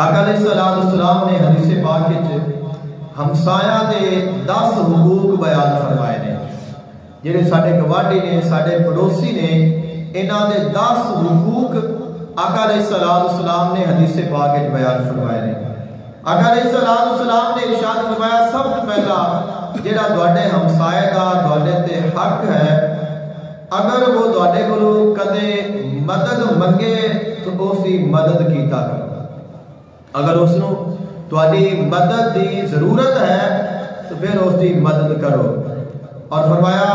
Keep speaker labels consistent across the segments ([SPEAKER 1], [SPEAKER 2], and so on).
[SPEAKER 1] آقا علیہ السلام نے حدیث پاک وچ ہمسایہ دے 10 حقوق بیان فرمائے نے، جڑے ساڈے گواڈی نے، ساڈے پڑوسی نے، انہاں دے 10 حقوق آقا علیہ السلام نے حدیث پاک وچ بیان فرمائے نے۔ آقا علیہ السلام نے ارشاد فرمایا سب تو پہلا جڑا تواڈے ہمسائے دا تواڈے تے حق ہے، اگر وہ تواڈے کولوں کدے مدد منگے تو اس دی مدد کیتا کرو۔ اگر اس نو تواڈی مدد دی ضرورت ہے تو پھر اس دی مدد کرو۔ اور فرمایا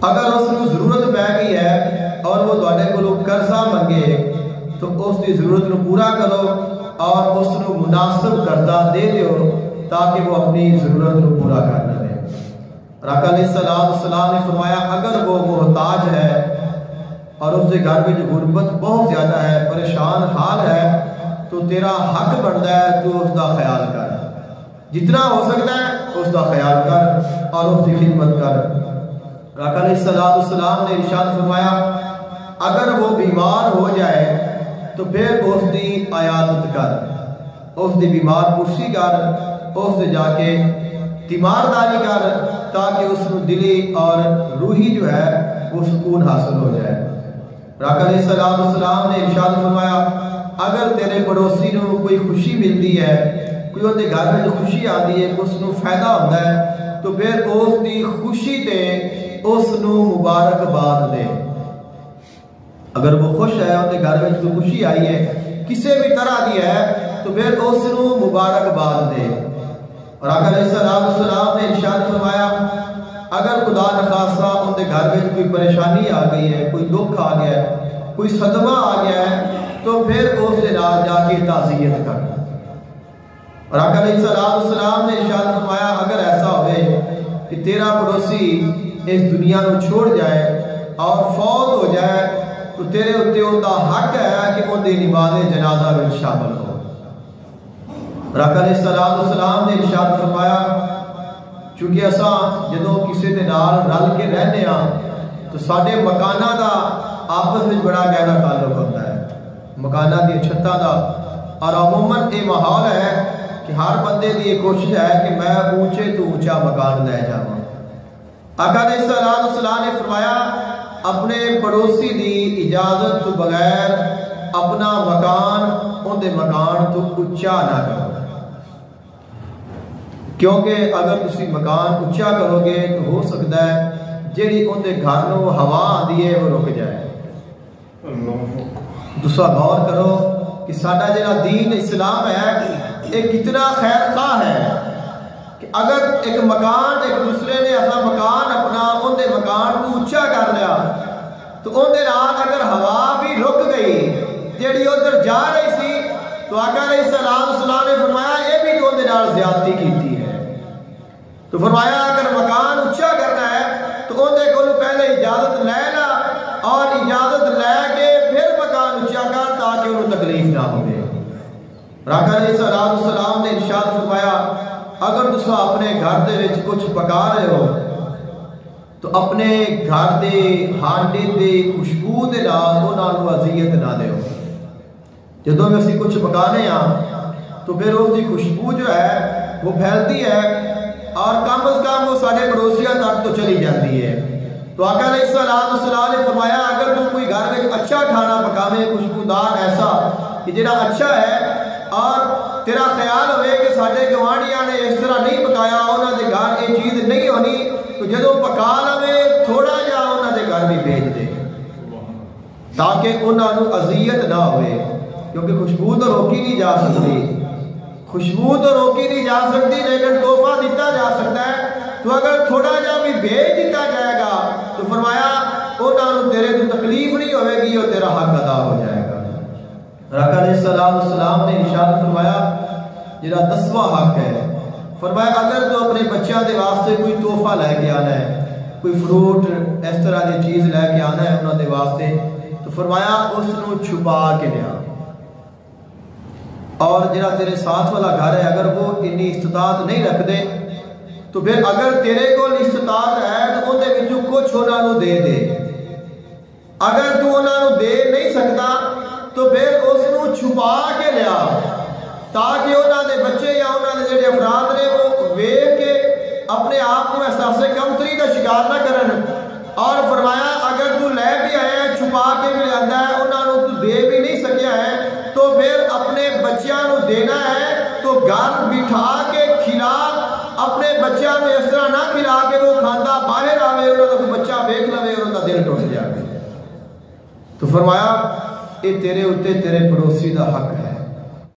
[SPEAKER 1] اگر اس نو ضرورت پہ گئی ہے اور وہ تواڈے کولوں قرضہ منگے تو اس دی ضرورت نو پورا کرو اور اس نو مناسب قرضہ دے دیو تاکہ وہ اپنی ضرورت نو پورا کر لے۔ آقا علیہ السلام نے فرمایا اگر وہ محتاج ہے اور اس کے گھر میں غربت بہت زیادہ ہے، پریشان حال ہے، تو تیرا حق بنتا ہے تو اس کا خیال کر، جتنا ہو سکتا ہے اس کا خیال کر اور اس کی خدمت کر۔ آقا علیہ السلام نے ارشاد فرمایا اگر وہ بیمار ہو جائے تو پھر اس کی عیادت کر، اس کی بیمار پرسی کر، اس سے جا کے تیمارداری کر تاکہ اس کو دلی اور روحی جو ہے وہ سکون حاصل ہو جائے۔ آقا علیہ السلام نے ارشاد فرمایا اگر تیرے پڑوسی نو کوئی خوشی ملتی ہے، کوئی ان کے گھر میں خوشی آتی ہے، اس نو فائدہ ہوتا ہے تو پھر اس کی خوشی تے اس نو مبارکباد دے۔ اگر وہ خوش ہے، ان کے گھر میں کوئی خوشی آئی ہے کسی بھی طرح دی ہے تو پھر اس نو مبارکباد دے۔ اور آقا علیہ السلام نے ارشاد فرمایا اگر خدا نخواستہ ان کے گھر میں کوئی پریشانی آ گئی ہے، کوئی دکھ آ گیا ہے، کوئی صدمہ آ گیا ہے تو پھر اس کے نال جا کے تعزیت کر۔ اور آقا علیہ السلام نے ارشاد فرمایا اگر ایسا ہوئے کہ تیرا پڑوسی اس دنیا کو چھوڑ جائے اور فوت ہو جائے تو تیرے اتنے ان کا حق ہے کہ ان کی نماز جنازہ میں شامل ہو۔ آقا علیہ السلام نے ارشاد فرمایا چونکہ اساں جدوں کسی دے نال رل کے رہنے ہاں تو ساڈے مکاناں دا آپس میں بڑا گہرا تعلق ہوتا ہے، مکاناں دی چھتاں دا، اور عموماً یہ ماحول ہے کہ ہر بندے دی یہ کوشش ہے کہ میں اونچے تو اونچا مکان لے جاواں۔ آقا علیہ السلام نے فرمایا اپنے پڑوسی دی اجازت تو بغیر اپنا مکان ان دے مکان تو اونچا نہ کرو، کیونکہ اگر تسی مکان اونچا کرو گے تو ہو سکتا ہے جیڑی ان دے گھر نو ہوا آندی ہے وہ رک جائے۔ دوسرا غور کرو کہ ساڈا جڑا دین اسلام ہے یہ کتنا خیر خواہ ہے کہ اگر ایک مکان ایک دوسرے نے ایسا مکان اپنا ان دے مکان کو اونچا کر لیا تو ان دے نال اگر ہوا بھی رک گئی جیڑی ادھر جا رہی سی تو آقا علیہ السلام نے فرمایا یہ بھی تو ان دے نال زیادتی کیتی ہے۔ تو فرمایا اگر مکان اونچا کرنا ہے تو ان دے کولوں پہلے اجازت لے لا اور اجازت لے کے پھر مکان اونچا کر تاکہ انہوں تکلیف نہ ہو۔ آقا علیہ السلام نے ارشاد فرمایا اگر تسا اپنے گھر دے وچ کچھ پکا رہے ہو تو اپنے گھر دے ہانڈے دے خوشبو دے نال انہاں نوں اذیت نہ دیو۔ جدوں بھی اسی کچھ پکانے ہاں تو پھر اس کی خوشبو جو ہے وہ پھیلتی ہے اور کم از کم وہ سارے پڑوسیاں تک تو چلی جاتی ہے۔ تو آقا علیہ السلام نے فرمایا اگر تم کوئی گھر میں اچھا کھانا پکاوے خوشبودار ایسا کہ جڑا اچھا ہے اور تیرا خیال ہوئے کہ سارے گوانڈیاں نے اس طرح نہیں پکایا، انہوں نے گھر یہ چیز نہیں ہونی، تو جدوں پکا لوے تھوڑا جا انہوں نے گھر بھی بھیج دے تاکہ انہوں نے اذیت نہ ہوئے، کیونکہ خوشبو تو روکی نہیں جا سکتی، خوشبو تو روکی نہیں جا سکتی لیکن تحفہ دیتا جا سکتا ہے۔ تو اگر تھوڑا جا بھی بھیج دیتا جائے گا تو فرمایا انہوں نے تیرے تو تکلیف نہیں ہوئے گی اور تیرا حق ادا ہو جائے گا۔ آقا علیہ السلام نے ارشاد فرمایا جڑا 10واں حق ہے، فرمایا اگر تو اپنے بچوں کے واسطے کوئی تحفہ لے کے آنا ہے، کوئی فروٹ اس طرح کی چیز لے کے آنا ہے انہوں نے واسطے، تو فرمایا اس نو چھپا کے لیا۔ اور جڑا تیرے ساتھ والا گھر ہے اگر وہ اتنی استطاعت نہیں رکھ دے تو پھر اگر تیرے کو استطاعت ہے تو ان دے وچوں کچھ انہوں نے دے۔ اگر تو انہوں نے دے نہیں سکتا تو پھر اس نو چھپا کے لیا تاکہ انہوں نے بچے یا انہوں نے جڑے افراد نے وہ ویکھ کے اپنے آپ کو احساس کمتری کا شکار نہ کرن. اور فرمایا اگر تو لے بھی آیا ہے چھپا کے بھی لیا ہے انہوں نے تو دے بھی نہیں سکیا ہے تو پھر اپنے بچیاں نو دینا ہے تو گھر بٹھا کے کھلا. اپنے بچیاں نو اس طرح نہ کھلا کے وہ کھانا باہر آوے انہوں کا بچہ ویکھ لوے انہوں کا دل ٹوٹ جائے. تو فرمایا یہ تیرے اتنے تیرے پڑوسی دا حق ہے.